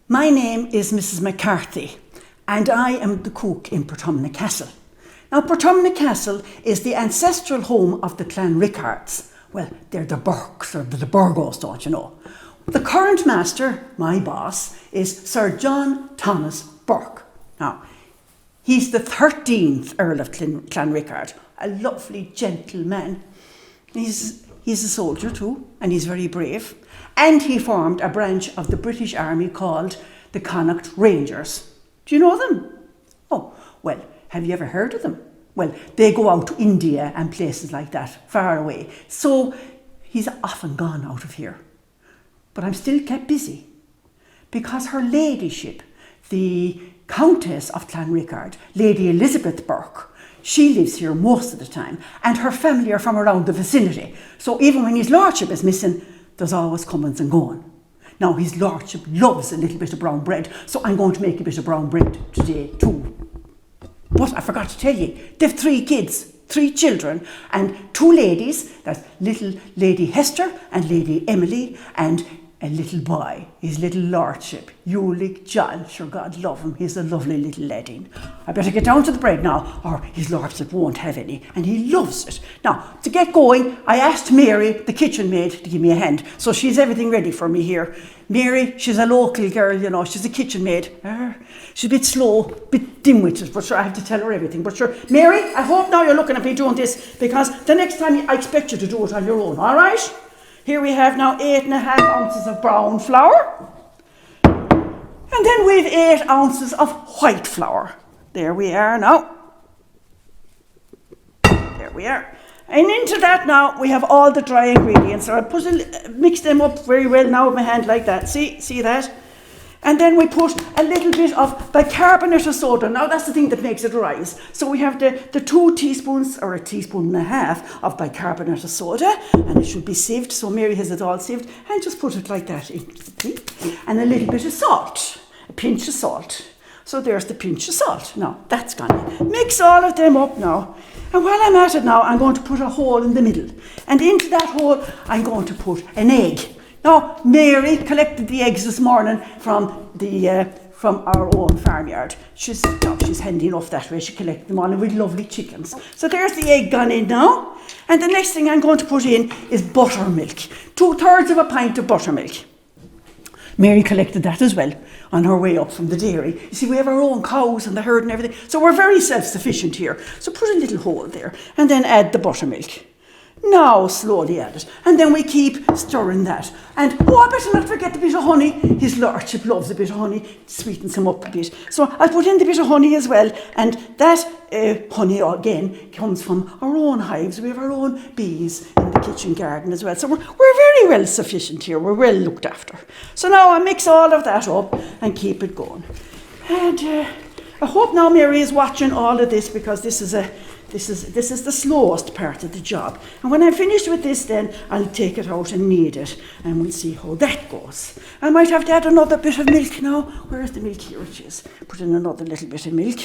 My name is Mrs. McCarthy, and I am the cook in Portumna Castle. Now, Portumna Castle is the ancestral home of the Clan Rickards. Well, they're the Burkes, or the Burgos, don't you know. The current master, my boss, is Sir John Thomas Burke. Now, he's the 13th Earl of Clanrickard, a lovely gentleman. He's a soldier too, and he's very brave. And he formed a branch of the British Army called the Connacht Rangers. Do you know them? Oh, well, have you ever heard of them? Well, they go out to India and places like that, far away. So he's often gone out of here. But I'm still kept busy because her ladyship, the Countess of Clanrickard, Lady Elizabeth Burke, she lives here most of the time, and her family are from around the vicinity. So even when his lordship is missing, there's always comings and going. Now, his lordship loves a little bit of brown bread, so I'm going to make a bit of brown bread today too. But I forgot to tell you, they've 3 kids, 3 children, and 2 ladies. That's little Lady Hester and Lady Emily, and a little boy, his little lordship, Ulick John. Sure, God love him, he's a lovely little laddie. I better get down to the bread now, or his lordship won't have any, and he loves it. Now, to get going, I asked Mary, the kitchen maid, to give me a hand, so she's everything ready for me here. Mary, she's a local girl, you know, she's a kitchen maid. She's a bit slow, a bit dim-witted, but sure, I have to tell her everything. But sure, Mary, I hope now you're looking at me doing this, because the next time I expect you to do it on your own, all right? Here we have now 8.5 ounces of brown flour. And then we have 8 ounces of white flour. There we are now. There we are. And into that now we have all the dry ingredients. So I mix them up very well now with my hand like that. See that? And then we put a little bit of bicarbonate of soda. Now that's the thing that makes it rise. So we have the 2 teaspoons or 1.5 teaspoons of bicarbonate of soda, and it should be sieved. So Mary has it all sieved, and just put it like that into the thing. And a little bit of salt, a pinch of salt. So there's the pinch of salt. Now that's gone. Mix all of them up now. And while I'm at it now, I'm going to put a hole in the middle. And into that hole, I'm going to put an egg. Now, Mary collected the eggs this morning from our own farmyard. She's handy enough that way. She collected them all with lovely chickens. So there's the egg gone in now. And the next thing I'm going to put in is buttermilk. 2/3 of a pint of buttermilk. Mary collected that as well on her way up from the dairy. You see, we have our own cows and the herd and everything. So we're very self-sufficient here. So put a little hole there and then add the buttermilk. Now slowly add it, and then we keep stirring that. And I better not forget the bit of honey. His lordship loves a bit of honey, sweetens him up a bit. So I put in the bit of honey as well, and that honey again comes from our own hives. We have our own bees in the kitchen garden as well. So we're very well sufficient here. We're well looked after. So now I mix all of that up and keep it going. And I hope now Mary is watching all of this, because this is the slowest part of the job. And when I'm finished with this, then I'll take it out and knead it, and we'll see how that goes. I might have to add another bit of milk now. Where's the milk? Here it is. Put in another little bit of milk,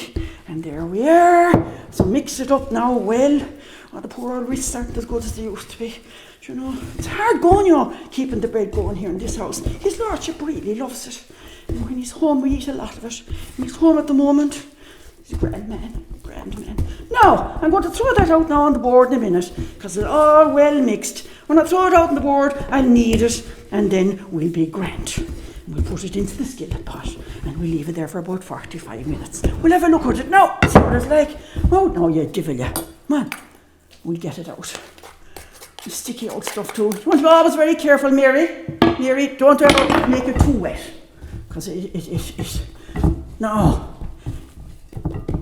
and there we are. So mix it up now well. Oh, the poor old wrists aren't as good as they used to be. You know, it's hard going, you know, keeping the bread going here in this house. His lordship really loves it. And when he's home, we eat a lot of it. When he's home at the moment, he's a grand man. Now, I'm going to throw that out now on the board in a minute, because it's all well mixed. When I throw it out on the board, I'll knead it, and then we'll be grand. We'll put it into the skillet pot, and we'll leave it there for about 45 minutes. We'll have a look at it now, see what it's like. Oh, no, you devil, you. Come on, we'll get it out. The sticky old stuff too. You want to be always very careful, Mary. Mary, don't ever make it too wet, because no.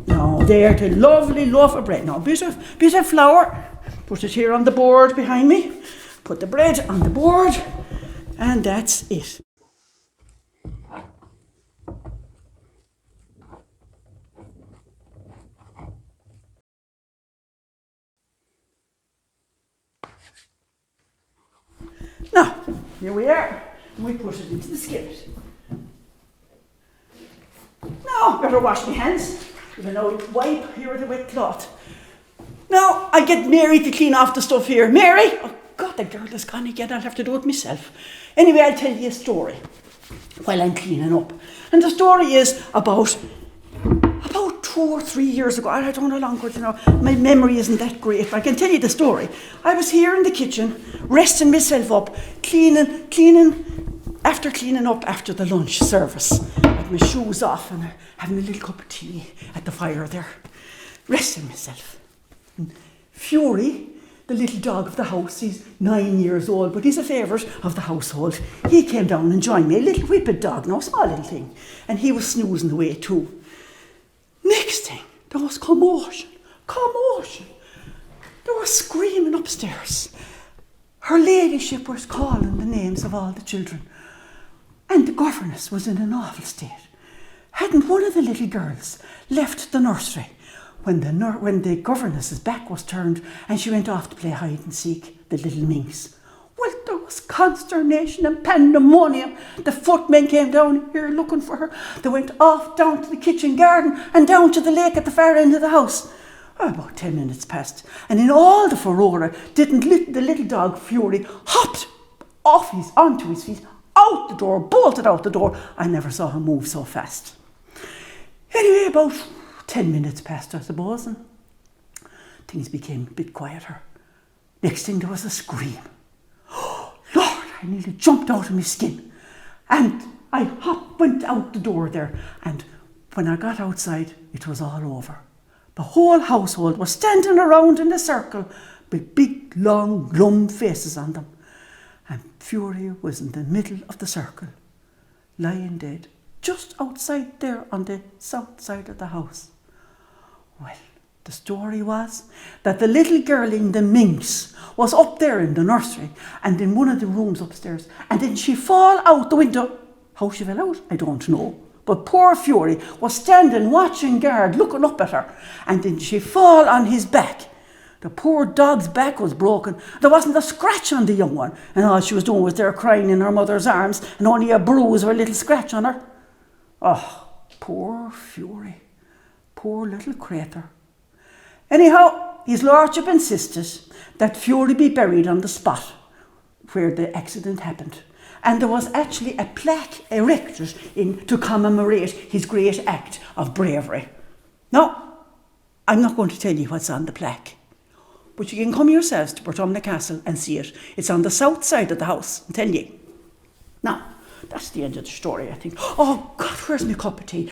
Now, there, the lovely loaf of bread. Now, bit of flour. Put it here on the board behind me. Put the bread on the board, and that's it. Now, here we are. And we put it into the skillet. Now, better wash my hands. With an old wipe here with a wet cloth. Now, I get Mary to clean off the stuff here. Mary! Oh God, the girl is gone again. I'll have to do it myself. Anyway, I'll tell you a story. while I'm cleaning up. And the story is about 2 or 3 years ago. I don't know how long ago, you know, my memory isn't that great, but I can tell you the story. I was here in the kitchen, resting myself up, after cleaning up after the lunch service. I had my shoes off and having a little cup of tea at the fire there, resting myself. And Fury, the little dog of the house, he's 9 years old, but he's a favourite of the household. He came down and joined me, a little whippet dog, no small little thing, and he was snoozing away too. Next thing, there was commotion. There was screaming upstairs. Her ladyship was calling the names of all the children, and the governess was in an awful state. Hadn't one of the little girls left the nursery when the governess's back was turned and she went off to play hide and seek, the little minx? Well, there was consternation and pandemonium. The footmen came down here looking for her. They went off down to the kitchen garden and down to the lake at the far end of the house. About 10 minutes passed, and in all the furore, the little dog Fury hopped onto his feet, out the door, bolted out the door. I never saw him move so fast. Anyway, about 10 minutes passed, I suppose, and things became a bit quieter. Next thing, there was a scream. Lord, I nearly jumped out of my skin. And I went out the door there. And when I got outside, it was all over. The whole household was standing around in a circle with big, long, glum faces on them. And Fury was in the middle of the circle, lying dead, just outside there on the south side of the house. Well, the story was that the little girl in the minx was up there in the nursery and in one of the rooms upstairs, and then she fall out the window. How she fell out, I don't know. But poor Fury was standing watching guard, looking up at her, and then she fall on his back. The poor dog's back was broken. There wasn't a scratch on the young one, and all she was doing was there crying in her mother's arms, and only a bruise or a little scratch on her. Oh, poor Fury. Poor little crater. Anyhow, his lordship insisted that Fury be buried on the spot where the accident happened. And there was actually a plaque erected to commemorate his great act of bravery. Now, I'm not going to tell you what's on the plaque, but you can come yourselves to Portumna Castle and see it. It's on the south side of the house, I'll tell you. Now, that's the end of the story, I think. Oh, God, where's my cup of tea?